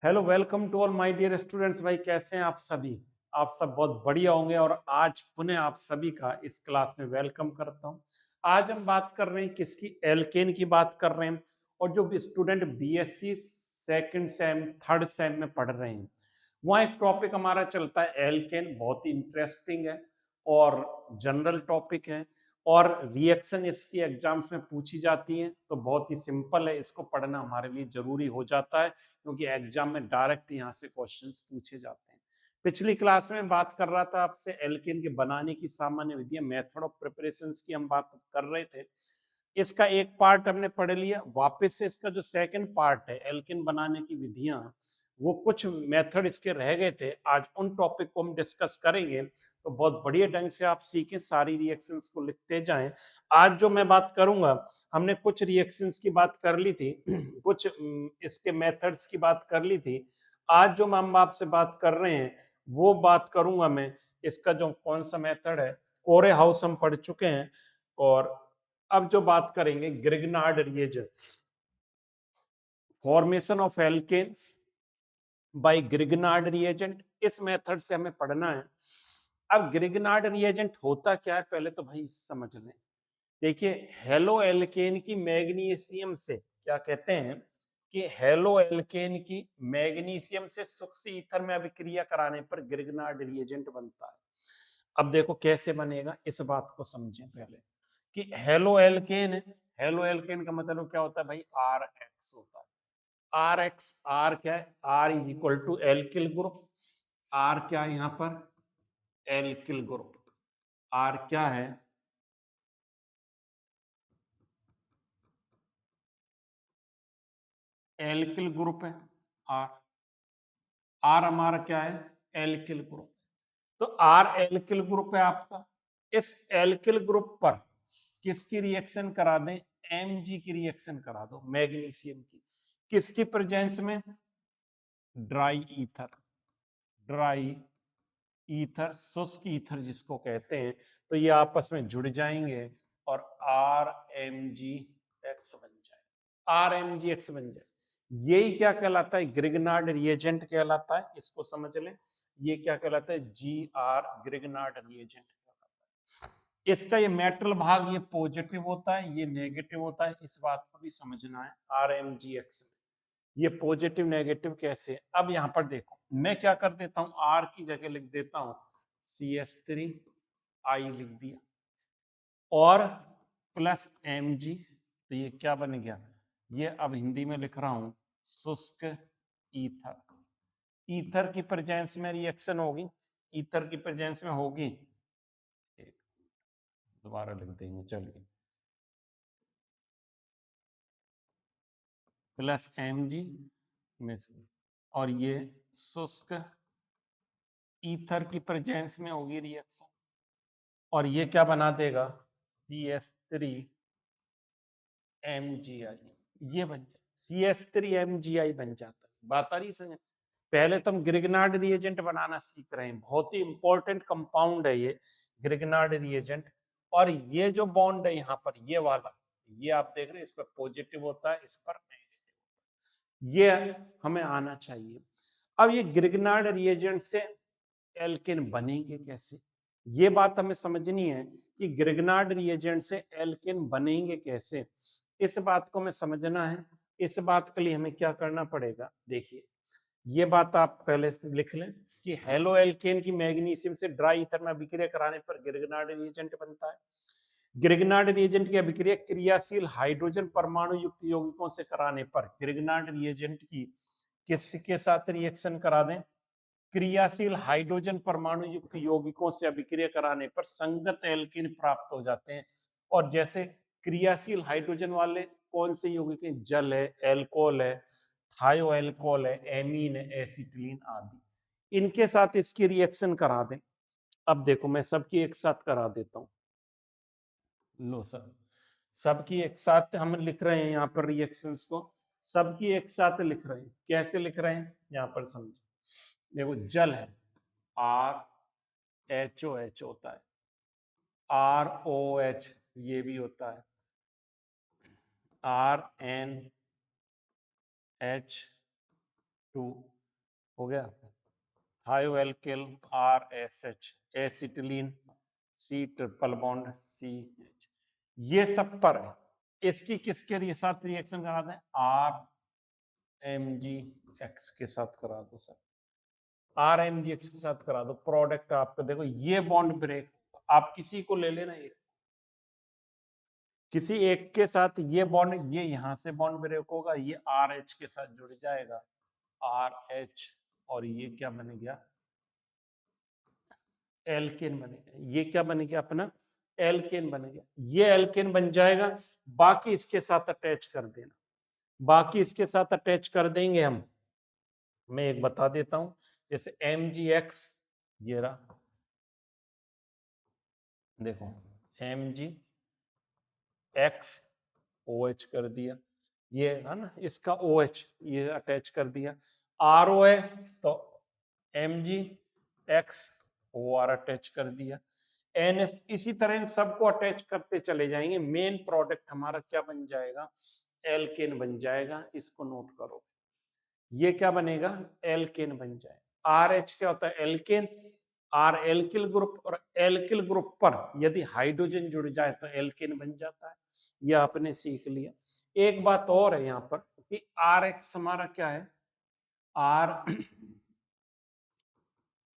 Hello, welcome to all my dear students. भाई कैसे हैं आप सभी? आप सब बहुत बढ़िया होंगे और आज पुनः आप सभी का इस क्लास में वेलकम करता हूं। आज हम बात कर रहे हैं किसकी? एल्केन की बात कर रहे हैं। और जो भी student BSc second same third same में पढ़ रहे हैं, वहाँ एक टॉपिक हमारा चलता है एल्केन, बहुत ही इंटरेस्टिंग है और जनरल टॉपिक है और रिएक्शन इसकी एग्जाम्स में पूछी जाती है, तो बहुत ही सिंपल है, इसको पढ़ना हमारे लिए जरूरी हो जाता है क्योंकि एग्जाम में डायरेक्ट यहाँ से क्वेश्चंस पूछे जाते हैं। पिछली क्लास में बात कर रहा था आपसे एल्केन के बनाने की सामान्य विधियां, मेथड ऑफ प्रिपरेशन की हम बात कर रहे थे। इसका एक पार्ट हमने पढ़ लिया, वापस से इसका जो सेकंड पार्ट है एल्केन बनाने की विधियां, वो कुछ मेथड इसके रह गए थे, आज उन टॉपिक को हम डिस्कस करेंगे। तो बहुत बढ़िया ढंग से आप सीखें, सारी रिएक्शंस को लिखते जाएं। आज जो मैं बात करूंगा, हमने कुछ रिएक्शंस की बात कर ली थी कुछ इसके मेथड्स की बात कर ली थी। आज जो हम आपसे बात कर रहे हैं वो बात करूंगा मैं, इसका जो कौन सा मेथड है, कोरे हाउस हम पढ़ चुके हैं। और अब जो बात करेंगे Grignard reagent, formation of alkanes by Grignard reagent, इस मेथड से हमें पढ़ना है। अब ग्रिग्नार्ड रिएजेंट होता क्या है, पहले तो भाई समझ लें। देखिए, हेलो एल्केन की मैग्नीशियम से, क्या कहते हैं कि हेलो एल्केन की मैग्नीशियम से सूक्ष्म ईथर में अभिक्रिया कराने पर ग्रिग्नार्ड रिएजेंट बनता है। अब देखो कैसे बनेगा, इस बात को समझें पहले कि हेलो एल्केन है। हेलो एल्केन का मतलब क्या होता है भाई? आर एक्स होता है। आर एक्स, आर क्या है? R is equal to alkyl group. R क्या है यहाँ पर? Alkyl group. आर क्या है? एल्किल ग्रुप है। आर, आर हमारा क्या है? Alkyl group. तो आर एल्किल ग्रुप है आपका। इस एल्किल ग्रुप पर किसकी रिएक्शन करा दें? एमजी की रिएक्शन करा दो, मैग्नीशियम की। किसकी प्रेजेंस में? Dry ether. ड्राई ईथर, शुष्क ईथर जिसको कहते हैं। तो ये आपस में जुड़ जाएंगे और आर एम जी एक्स बन जाए। आर एम जी एक्स बन जाए। यही क्या कहलाता है? ग्रिग्नार्ड रिएजेंट कहलाता है। इसको समझ लें, ये क्या कहलाता है? जी आर, ग्रिग्नार्ड रिएजेंट कहलाता है। इसका ये मेटल भाग ये पॉजिटिव होता है, ये नेगेटिव होता है, इस बात को भी समझना है। आर एम जी एक्स ये पॉजिटिव नेगेटिव कैसे? अब यहां पर देखो, मैं क्या कर देता हूं, आर की जगह लिख देता हूं CH3, आई लिख दिया और प्लस Mg। तो ये क्या बन गया? ये अब हिंदी में लिख रहा हूं शुष्क ईथर। ईथर की प्रेजेंस में रिएक्शन होगी, ईथर की प्रेजेंस में होगी। दोबारा लिख देंगे, चलिए। प्लस Mg में और ये शुष्क ईथर की प्रेजेंस में होगी रिएक्शन और ये क्या बना देगा? CH3 MgI। ये बन जाए CH3 MgI बन जाता है। बात आ रही समझ? पहले तो हम ग्रिग्नार्ड रिएजेंट बनाना सीख रहे हैं, बहुत ही इंपॉर्टेंट कंपाउंड है ये ग्रिग्नार्ड रिएजेंट। और ये जो बॉन्ड है यहाँ पर, ये वाला, ये आप देख रहे हैं, इस पर पॉजिटिव होता है, इस पर नेगेटिव। ये हमें आना चाहिए। अब ये ग्रिग्नार्ड रिएजेंट से एल्केन बनेंगे कैसे, ये बात हमें समझनी है कि ग्रिग्नार्ड रिएजेंट से एल्केन बनेंगे कैसे, इस बात को हमें समझना है। इस बात के लिए हमें क्या करना पड़ेगा? देखिए, ये बात आप पहले लिख लें कि हेलो एल्केन की मैग्नीशियम से ड्राई ईथर में अभिक्रिया कराने पर ग्रिग्नार्ड रिएजेंट बनता है। ग्रिग्नार्ड रिएजेंट की अभिक्रिया क्रियाशील हाइड्रोजन परमाणु युक्त यौगिकों से कराने पर, ग्रिग्नार्ड रिएजेंट की किसके साथ रिएक्शन करा दें? क्रियाशील हाइड्रोजन परमाणु युक्त यौगिकों से अभिक्रिया कराने पर संगत एल्कीन प्राप्त हो जाते हैं। और जैसे क्रियाशील हाइड्रोजन वाले कौन से यौगिक हैं? जल है, एल्कोहल है, थायो एल्कोहल है, एमीन है, एसिटिलीन आदि। इनके साथ इसकी रिएक्शन करा दें। अब देखो, मैं सबकी एक साथ करा देता हूं। लो सर, सबकी एक साथ हम लिख रहे हैं यहाँ पर रिएक्शंस को, सबकी एक साथ लिख रहे हैं। कैसे लिख रहे हैं यहाँ पर समझो। देखो, जल है, RHOH होता है, ROH ये भी होता है, RNH2 हो गया, थायो alkyl RSH, acetylene C triple bond CH, ये सब पर है। इसकी किसके साथ रिएक्शन करा दें, RMgX के साथ करा दो सर, RMgX के साथ करा दो, प्रोडक्ट आपका देखो ये बॉन्ड ब्रेक, आप किसी को ले लेना, एक किसी एक के साथ ये बॉन्ड, ये यहां से बॉन्ड ब्रेक होगा, ये RH के साथ जुड़ जाएगा, RH, और ये क्या बन गया, एल्केन बनेगा, ये क्या बन गया अपना, एल्केन बन गया, ये एल्केन बन जाएगा, बाकी इसके साथ अटैच कर देना, बाकी इसके साथ अटैच कर देंगे हम, मैं एक बता देता हूं, जैसे MgX, ये रहा, देखो MgX OH कर दिया, ये है ना इसका OH, ये अटैच कर दिया, RO है तो MgX OR अटैच कर दिया, NH, इसी तरह इन सबको अटैच करते चले जाएंगे, मेन प्रोडक्ट हमारा क्या बन जाएगा, एल्केन बन जाएगा, इसको नोट करो, ये क्या बनेगा, एल्केन बन जाएगा। RH क्या होता है, एल्केन, R एल्किल ग्रुप, और एल्किल ग्रुप पर यदि हाइड्रोजन जुड़ जाए तो एल्केन बन जाता है, ये आपने सीख लिया। एक बात और है यहाँ पर कि RH हमारा क्या है,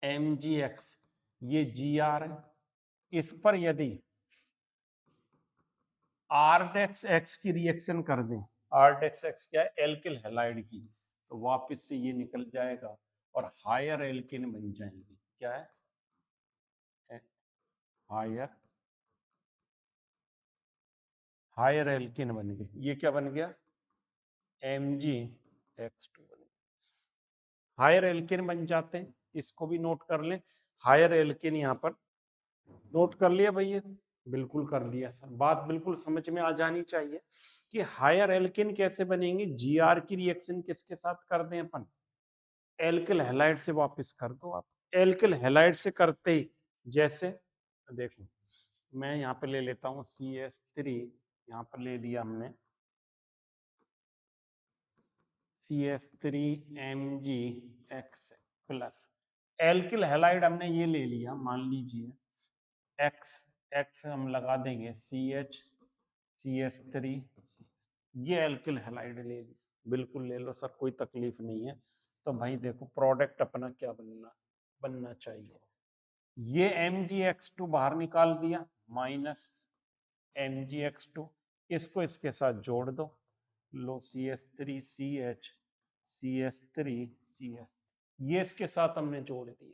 RMgX, ये GR है, इस पर यदि RDEX की रिएक्शन कर दें, RDEX क्या है, एल्किल हैलाइड की, तो वापस से ये निकल जाएगा और हायर एल्किन बन जाएंगे, क्या है, हायर, हायर एल्किन बन गए, ये क्या बन गया, MgX2 बन गया, हायर एल्किन बन जाते हैं, इसको भी नोट कर लें, हायर एल्किन यहाँ पर नोट कर लिया भैया, बिल्कुल कर लिया सर, बात बिल्कुल समझ में आ जानी चाहिए कि हायर एल्किन कैसे बनेंगे, GR की रिएक्शन किसके साथ कर दें अपन, एल्किल हैलाइड से वापस कर दो आप, एल्किल हैलाइड से करते ही, जैसे देखो मैं यहाँ पे ले लेता हूँ CH3, यहाँ पर ले लिया हमने CH3MgX प्लस, एल्किल हैलाइड हमने ये ले लिया, मान लीजिए X, X हम लगा देंगे CH, CH3, ये एल्किल हैलाइड ले ली, बिल्कुल ले लो सर, कोई तकलीफ नहीं है। तो भाई देखो प्रोडक्ट अपना क्या बनना चाहिए, ये MgX2 बाहर निकाल दिया, माइनस MgX2, इसको इसके साथ जोड़ दो, लो CH3CH, CH3CH, ये इसके साथ हमने जोड़ दिया,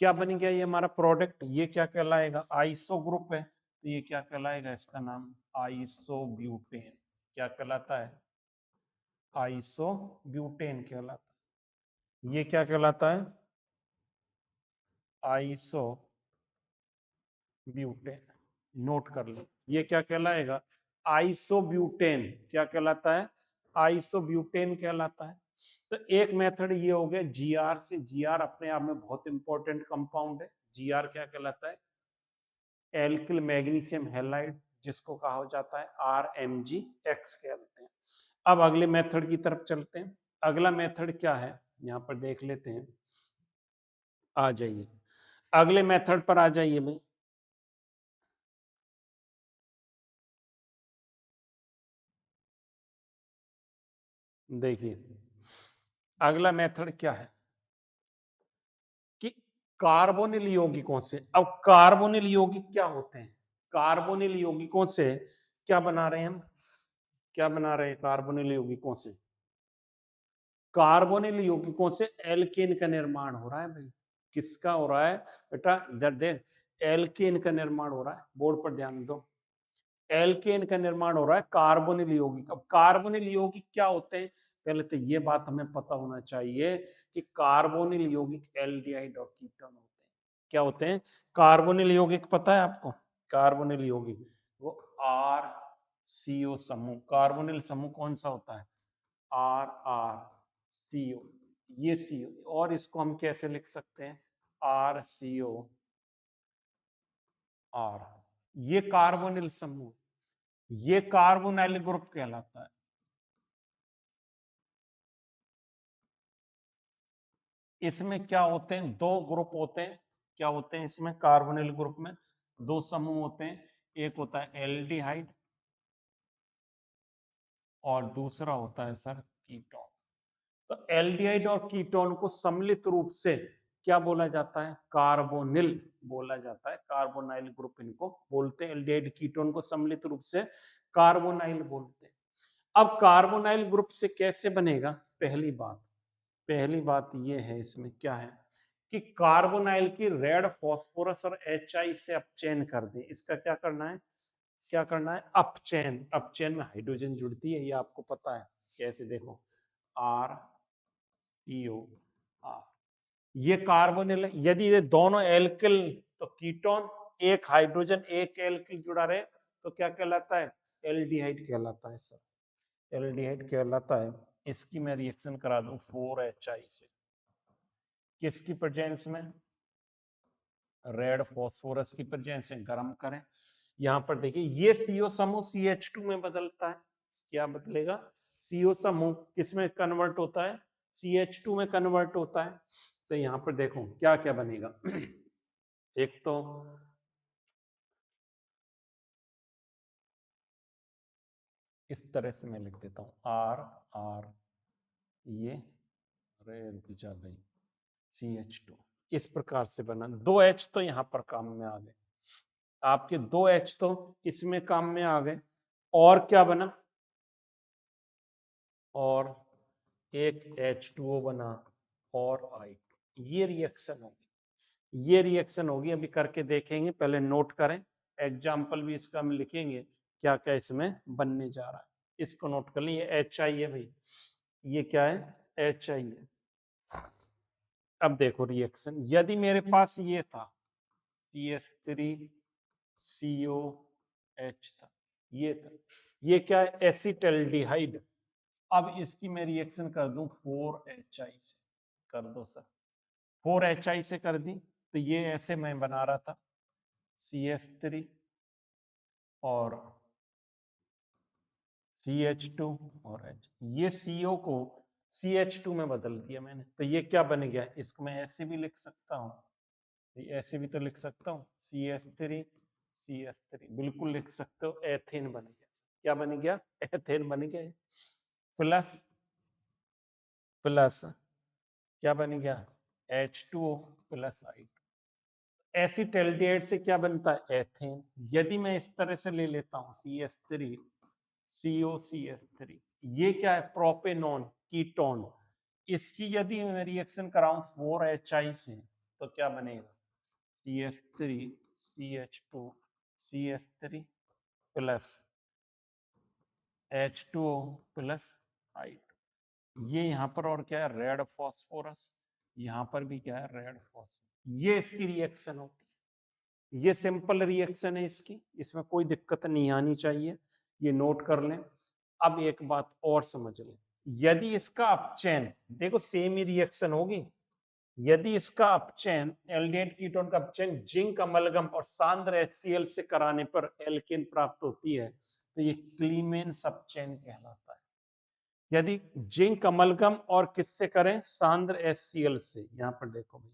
क्या बन गया ये हमारा प्रोडक्ट, ये क्या कहलाएगा, आइसो ग्रुप है, तो ये क्या कहलाएगा, इसका नाम आइसोब्यूटेन, क्या कहलाता है, आइसोब्यूटेन कहलाता है, ये क्या कहलाता है, आइसोब्यूटेन, नोट कर लो, ये क्या कहलाएगा, आइसोब्यूटेन, क्या कहलाता है, आइसोब्यूटेन कहलाता है। तो एक मेथड ये हो गया GR से, GR अपने आप में बहुत इंपॉर्टेंट कंपाउंड है, GR क्या कहलाता है, एल्किल मैग्नीशियम हैलाइड, जिसको कहा हो जाता है RMgX कहते हैं। अब अगले मेथड की तरफ चलते हैं, अगला मेथड क्या है, यहाँ पर देख लेते हैं, आ जाइए अगले मेथड पर आ जाइए भाई, देखिए अगला मेथड क्या है कि कार्बोनिल यौगिकों से, अब कार्बोनिल यौगिक क्या होते हैं, कार्बोनिल यौगिकों से क्या बना रहे हैं हम, क्या बना रहे हैं कार्बोनिल यौगिकों से, कार्बोनिल यौगिकों से एल्केन का निर्माण हो रहा है भाई, किसका हो रहा है बेटा, देख एल्केन का निर्माण हो रहा है, बोर्ड पर ध्यान दो, एल्केन का निर्माण हो रहा है कार्बोनिल यौगिक। अब कार्बोनिल यौगिक क्या होते हैं, पहले तो ये बात हमें पता होना चाहिए कि कार्बोनिल यौगिक एल्डिहाइड और कीटोन होते हैं, क्या होते हैं, कार्बोनिल यौगिक पता है आपको, कार्बोनिल यौगिक वो RCO समूह, कार्बोनिल समूह कौन सा होता है, RRCO, ये CO, और इसको हम कैसे लिख सकते हैं, RCOR, ये कार्बोनिल समूह, ये कार्बोनाइल ग्रुप कहलाता है, इसमें क्या होते हैं, दो ग्रुप होते हैं, क्या होते हैं इसमें, कार्बोनिल ग्रुप में दो समूह होते हैं, एक होता है एल्डिहाइड और दूसरा होता है सर कीटोन। तो एल्डिहाइड और कीटोन को सम्मिलित रूप से क्या बोला जाता है, कार्बोनिल बोला जाता है, कार्बोनाइल ग्रुप इनको बोलते हैं, एल्डिहाइड कीटोन को सम्मिलित रूप से कार्बोनाइल बोलते हैं। अब कार्बोनाइल ग्रुप से कैसे बनेगा, पहली बात ये है इसमें क्या है कि कार्बोनाइल की रेड फास्फोरस और HI से अपचयन कर दें। इसका क्या करना है, अपचयन। अपचयन में हाइड्रोजन जुड़ती है, ये आपको पता है कैसे, देखो RTO। ये कार्बोनिल है, यदि ये दोनों एल्किल तो कीटोन, एक हाइड्रोजन एक एल्किल जुड़ा रहे तो क्या कहलाता है, एल्डिहाइड कहलाता है सर, एल्डिहाइड कहलाता है। इसकी मैं रिएक्शन करा दूं 4HI से, किसकी प्रेजेंस में, रेड फास्फोरस की प्रेजेंस में, गर्म करें। यहां पर देखिए ये CO समूह CH2 में बदलता है, क्या बदलेगा, CO समूह किसमें कन्वर्ट होता है, CH2 में कन्वर्ट होता है। तो यहां पर देखो क्या क्या बनेगा एक तो इस तरह से मैं लिख देता हूं R ये रेड भी जा गई CH2, इस प्रकार से बना। 2H तो यहां पर काम में आ गए, आपके 2H तो इसमें काम में आ गए, और क्या बना, और एक H2O बना और I2। ये रिएक्शन होगी, ये रिएक्शन होगी, अभी करके देखेंगे, पहले नोट करें, एग्जाम्पल भी इसका हम लिखेंगे क्या क्या इसमें बनने जा रहा है, इसको नोट कर लें। ये HI है भाई, ये क्या है, HI है। अब देखो रिएक्शन, यदि मेरे पास ये था CH3COH था, ये था, ये क्या है, एसिटल्डिहाइड। अब इसकी मैं रिएक्शन कर दूं 4HI से, कर दो सर, 4HI से कर दी तो ये ऐसे मैं बना रहा था CH3 और CH2 और H, ये CO को CH2 में बदल दिया मैंने, तो ये क्या बन गया, इसको मैं ऐसे भी लिख सकता हूँ, ऐसे भी तो लिख सकता हूँ CH3 बिल्कुल लिख सकते हो, एथेन बन गया, क्या बन गया, एथेन बन गया, प्लस प्लस क्या बन गया, H2O प्लस I2। एसिटल्डिहाइड से क्या बनता है, एथेन। यदि मैं इस तरह से ले लेता हूँ CH3 COCH3, ये क्या है, प्रोपेनॉन कीटोन, इसकी यदि मैं रिएक्शन कराऊं 4HI से तो क्या बनेगा, CH3 CH2 CH3 plus H2O plus I2। ये यहाँ पर और क्या है, रेड फास्फोरस, यहाँ पर भी क्या है, रेड फास्फोरस। ये इसकी रिएक्शन होती है, ये सिंपल रिएक्शन है इसकी, इसमें कोई दिक्कत नहीं आनी चाहिए, ये नोट कर लें। अब एक बात और समझ लें, यदि इसका अपचयन, देखो सेम ही रिएक्शन होगी, यदि इसका अपचयन, एल्डिहाइड कीटोन का अपचयन जिंक अमलगम और सांद्र HCl से कराने पर एल्केन प्राप्त होती है तो ये क्लीमेंस अपचयन कहलाता है। यदि जिंक अमलगम और किससे करें, सांद्र HCl से, यहां पर देखो भाई,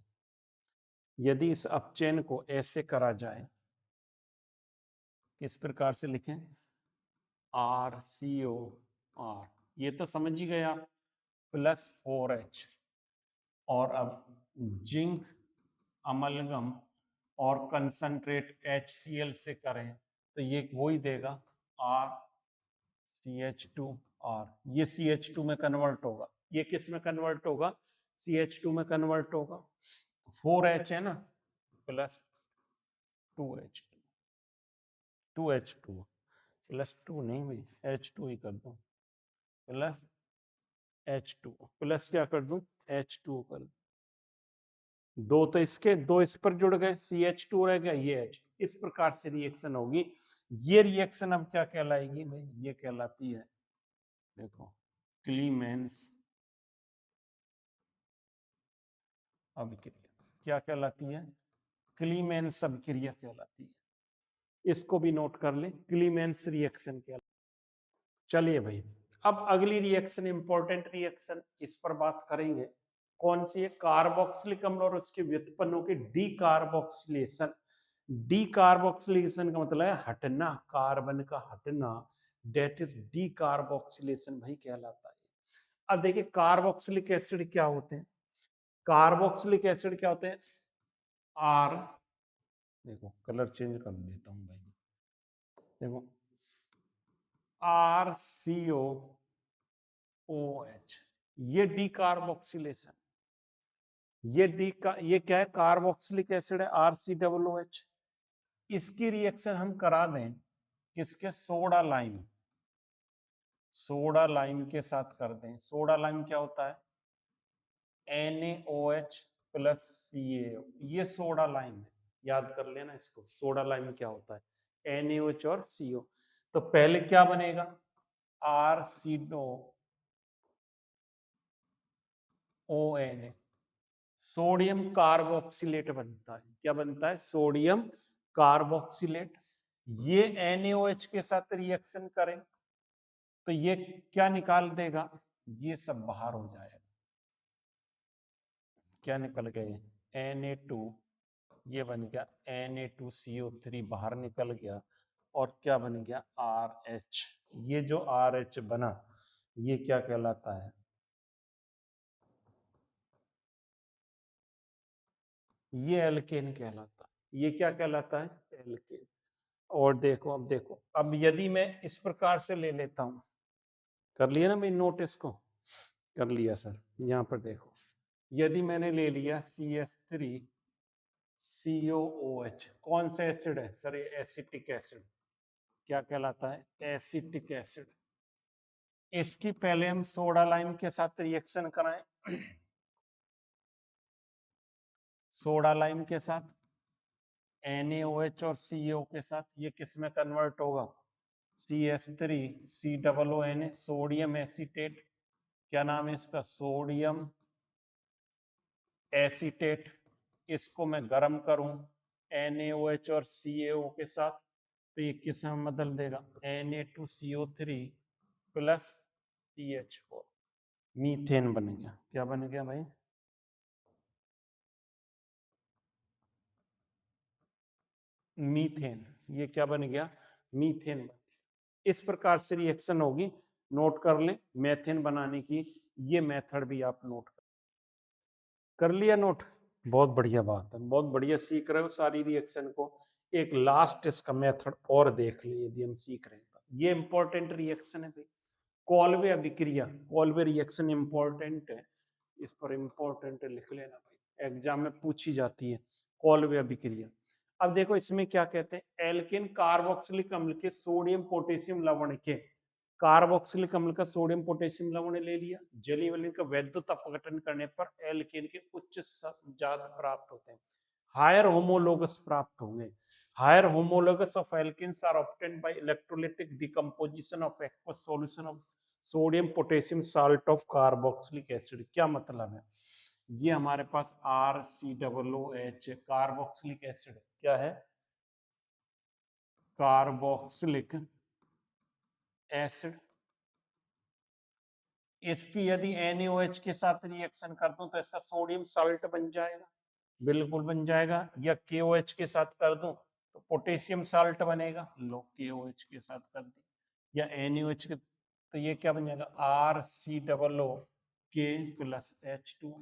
यदि इस अपचयन को ऐसे करा जाए, किस प्रकार से लिखें, RCOR, ये तो समझ ही गए आप, प्लस 4H, और अब जिंक अमलगम और कंसंट्रेट HCl से करें तो ये वही देगा RCH2R, ये CH2 में कन्वर्ट होगा, ये किस में कन्वर्ट होगा, CH2 में कन्वर्ट होगा, 4H है ना, प्लस 2H2, 2H2 प्लस 2 नहीं भाई, H2 ही कर दूं, प्लस H2 प्लस क्या कर दूं, H2 कर दूं, दो तो इसके, दो इस पर जुड़ गए, CH2 रह गया, ये H, इस प्रकार से रिएक्शन होगी। ये रिएक्शन अब क्या कहलाएगी भाई, ये कहलाती है, देखो क्लीमेंस अभिक्रिया, क्या कहलाती है, क्लीमेंस अभिक्रिया कहलाती है, इसको भी नोट कर ले, क्लीमेंस रिएक्शन कहलाती है। चलिए भाई, अब अगली रिएक्शन इंपॉर्टेंट रिएक्शन, इस पर बात करेंगे, कौन सी है? कार्बोक्सिलिक अम्ल और उसके व्युत्पन्नों के डीकार्बोक्सिलेशन। डीकार्बोक्सिलेशन का मतलब है हटना, कार्बन का हटना, डेट इज डीकार्बोक्सिलेशन भाई कहलाता है। अब देखिए कार्बोक्सिलिक एसिड क्या होते हैं, कार्बोक्सिलिक एसिड क्या होते हैं? आर, देखो कलर चेंज कर देता हूं भाई, देखो R C O O H, ये डीकार्बोक्सिलेशन, ये क्या है? कार्बोक्सिलिक एसिड है R C double O H. इसकी रिएक्शन हम करा दें किसके? सोडा लाइम, सोडा लाइम के साथ कर दें। सोडा लाइम क्या होता है? NaOH प्लस CaO, ये सोडा लाइम है, याद कर लेना इसको। सोडा लाइम क्या होता है? NaOH और CO। तो पहले क्या बनेगा? RCOONA, सोडियम कार्बोक्सिलेट बनता है। क्या बनता है? Sodium carboxylate. ये NaOH के साथ रिएक्शन करें तो ये क्या निकाल देगा? ये सब बाहर हो जाएगा। क्या निकल गए? Na2, ये बन गया Na2CO3, बाहर निकल गया। और क्या बन गया? RH। ये जो RH बना ये क्या कहलाता है? ये एल्केन कहलाता है। ये क्या कहलाता है? एल्केन। और देखो, अब देखो, अब यदि मैं इस प्रकार से ले लेता हूं, कर लिया ना भाई नोट इसको? कर लिया सर। यहां पर देखो, यदि मैंने ले लिया CH3COOH, कौन सा एसिड है सर? ये एसिटिक एसिड। क्या कहलाता है? Acetic acid. इसकी पहले हम सोडा लाइम के साथ रिएक्शन कराएं, सोडा लाइम के साथ NaOH और CO के साथ, ये किस में कन्वर्ट होगा? CH3COONA, sodium acetate. क्या नाम है इसका? Sodium acetate. इसको मैं गर्म करूं NaOH और CaO के साथ तो ये किस में बदल देगा? Na2CO3 प्लस CH4, मीथेन बन गया। क्या बन गया भाई? मीथेन। ये क्या बन गया? मीथेन। इस प्रकार से रिएक्शन होगी, नोट कर ले मेथेन बनाने की। ये मेथड भी आप नोट कर लिया नोट? बहुत बढ़िया बात है, बहुत बढ़िया सीख रहे हो सारी रिएक्शन को। एक लास्ट इसका मेथड और देख लिए यदि हम सीख रहे हैं तो। ये इंपॉर्टेंट रिएक्शन है भाई, कॉलवे अभिक्रिया। कॉलवे रिएक्शन इंपॉर्टेंट है, इस पर इंपॉर्टेंट लिख लेना भाई, एग्जाम में पूछी जाती है कॉलवे अभिक्रिया। अब देखो इसमें क्या कहते हैं? एल्केन कार्बोक्सिलिक अम्ल के सोडियम पोटेशियम लवण के, कार्बोक्सिलिक अम्ल का सोडियम पोटेशियम लवण ले लिया, जलीय वलय का वैद्युत अपघटन करने पर एल्केन के उच्च जात प्राप्त होते हैं, हायर होमोलोगस प्राप्त होंगे। Higher homologous of alkanes are obtained by electrolytic decomposition of aqueous solution of sodium potassium salt of carboxylic acid. क्या मतलब है? ये हमारे पास RCOOH कार्बोक्सिलिक एसिड क्या है? Carboxylic acid. इसकी यदि NaOH के साथ रिएक्शन कर दूं तो इसका सोडियम साल्ट बन जाएगा, बिल्कुल बन जाएगा। या KOH के साथ कर दूं तो पोटेशियम साल्ट बनेगा, लो KOH के साथ कर दी। या NaOH के, तो ये क्या बन जाएगा? RCOO plus H2।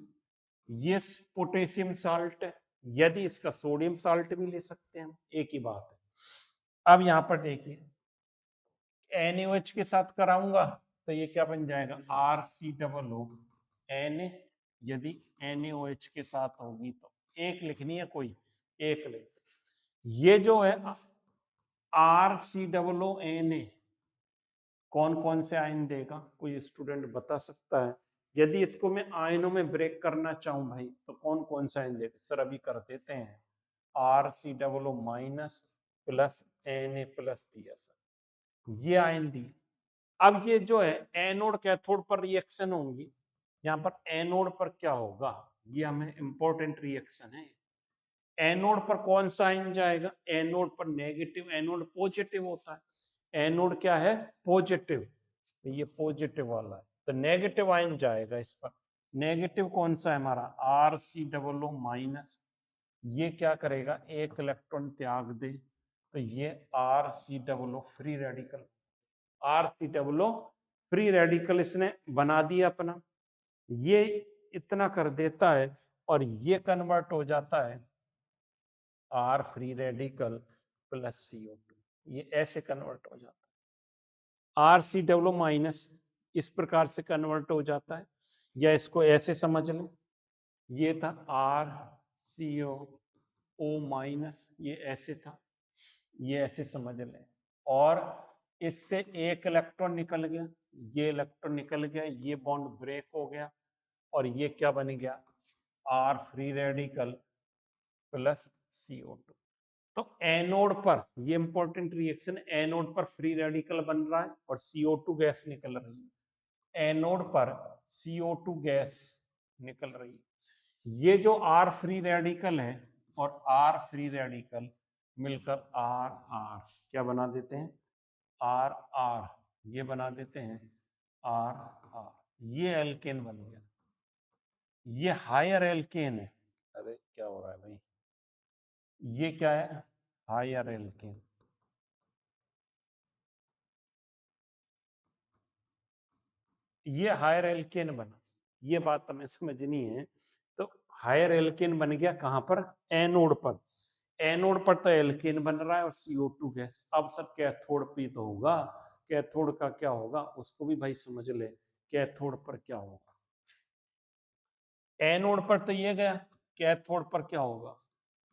ये पोटेशियम साल्ट है, यदि इसका सोडियम साल्ट भी ले सकते हैं, एक ही बात है। अब यहां पर देखिए NaOH के साथ कराऊंगा तो ये क्या बन जाएगा? RCOO यदि NaOH के साथ होगी तो एक लिखनी है, कोई एक लिख। ये जो है RCOONA कौन कौन से आयन देगा? कोई स्टूडेंट बता सकता है? यदि इसको मैं आयनों में ब्रेक करना चाहूं भाई तो कौन कौन सा आयन देगा? सर अभी कर देते हैं। RCOO minus plus Na plus दिया सर, ये आयन दी। अब ये जो है एनोड कैथोड पर रिएक्शन होंगी, यहाँ पर एनोड पर क्या होगा? ये हमें इंपॉर्टेंट रिएक्शन है। एनोड पर कौन सा आयन जाएगा? एनोड पर नेगेटिव, एनोड पॉजिटिव होता है। एनोड क्या है? पॉजिटिव, तो ये पॉजिटिव वाला है, तो नेगेटिव आयन जाएगा इस पर। नेगेटिव कौन सा है हमारा R C double O minus, ये क्या करेगा एक इलेक्ट्रॉन त्याग दे, तो ये R C double O free radical, R C double O free radical इसने बना दिया अपना, ये इतना कर देता है और ये कन्वर्ट हो जाता है are free radical plus CO2, ये ऐसे कन्वर्ट हो जाता है आर सी डब्ल्यू माइनस, इस प्रकार से कन्वर्ट हो जाता है, या इसको ऐसे समझ लें, ये था आर सी ओ माइनस, ये ऐसे था, ये ऐसे समझ लें, और इससे एक इलेक्ट्रॉन निकल गया, ये इलेक्ट्रॉन निकल गया, ये बॉन्ड ब्रेक हो गया और ये क्या बन गया are free radical plus CO2। तो एनोड पर, ये इंपॉर्टेंट रिएक्शन, एनोड पर फ्री रेडिकल बन रहा है और CO2 गैस निकल रही है, एनोड पर CO2 गैस निकल रही है। ये जो आर फ्री रेडिकल है और आर फ्री रेडिकल मिलकर आर आर क्या बना देते हैं आर आर, ये बना देते हैं आर आर, ये एल्केन बन गया, ये हायर एल्केन है। अरे क्या हो रहा है भाई, ये क्या है हायर एल्केन, ये हायर एल्केन बना, ये बात हमें समझनी है। तो हायर एल्केन बन गया कहां पर एनोड पर, एनोड पर तो एल्केन बन रहा है और CO2 गैस, अब सर कैथोड पे तो होगा, कैथोड का क्या होगा उसको भी भाई समझ ले, कैथोड पर क्या होगा, एनोड पर तो ये गया, कैथोड पर क्या होगा,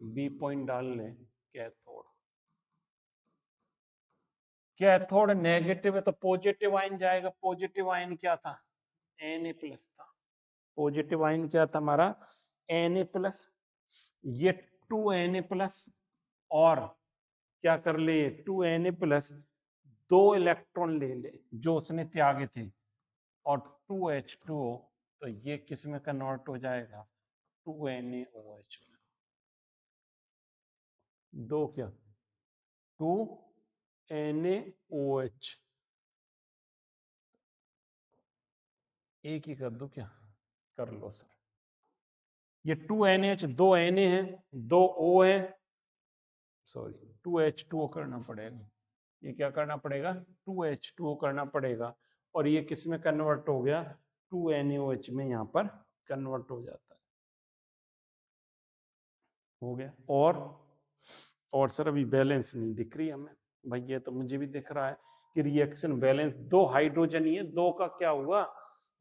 बी पॉइंट डाल ले, कैथोड, कैथोड नेगेटिव है तो पॉजिटिव आयन जाएगा, पॉजिटिव आयन क्या था Na प्लस था, पॉजिटिव आयन क्या था हमारा Na प्लस, ये 2Na प्लस, और क्या कर ले 2Na प्लस, दो इलेक्ट्रॉन ले ले जो उसने त्यागे थे और 2H2O, तो ये किस में कन्वर्ट हो जाएगा 2NaOH में, दो क्या 2NaOH, एक ही कर दो क्या, कर लो सर, ये 2NH, दो Na है, दो O है, सॉरी 2H2O करना पड़ेगा, ये क्या करना पड़ेगा 2H2O करना पड़ेगा, और ये किस में कन्वर्ट हो गया 2NaOH में, यहाँ पर कन्वर्ट हो जाता है, हो गया। और सर अभी बैलेंस नहीं दिख रही हमें भाई, ये तो मुझे भी दिख रहा है कि रिएक्शन बैलेंस, दो हाइड्रोजन ही है, दो का क्या हुआ,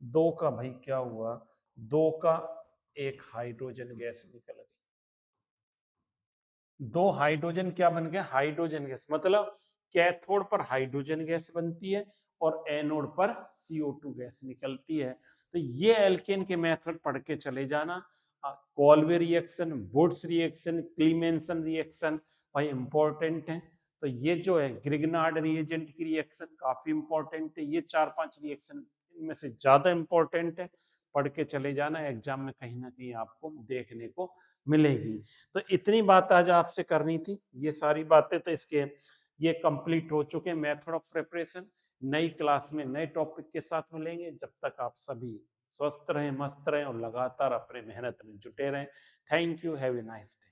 दो का भाई क्या हुआ, दो का एक हाइड्रोजन गैस निकल गई, दो हाइड्रोजन क्या बन गया हाइड्रोजन गैस, मतलब कैथोड पर हाइड्रोजन गैस बनती है और एनोड पर CO2 गैस निकलती है। तो ये एल्केन के मेथड पढ़ के चले जाना, कॉल्वे रिएक्शन, वुड्स रिएक्शन, क्लीमेंसन रिएक्शन भाई इंपॉर्टेंट है। तो ये जो है ग्रिग्नार्ड रिएजेंट की रिएक्शन काफी इंपॉर्टेंट है, ये 4-5 रिएक्शन इनमें से ज्यादा इंपॉर्टेंट है, पढ़ के चले जाना, एग्जाम में कहीं ना कहीं आपको देखने को मिलेगी। तो इतनी बात आज आपसे करनी थी, ये सारी बातें तो इसके ये कंप्लीट हो चुके हैं मेथड ऑफ प्रिपरेशन। नई क्लास में नए टॉपिक के साथ मिलेंगे, जब तक आप सभी स्वस्थ रहें, मस्त रहें और लगातार अपने मेहनत में जुटे रहें। Thank you, have a nice day.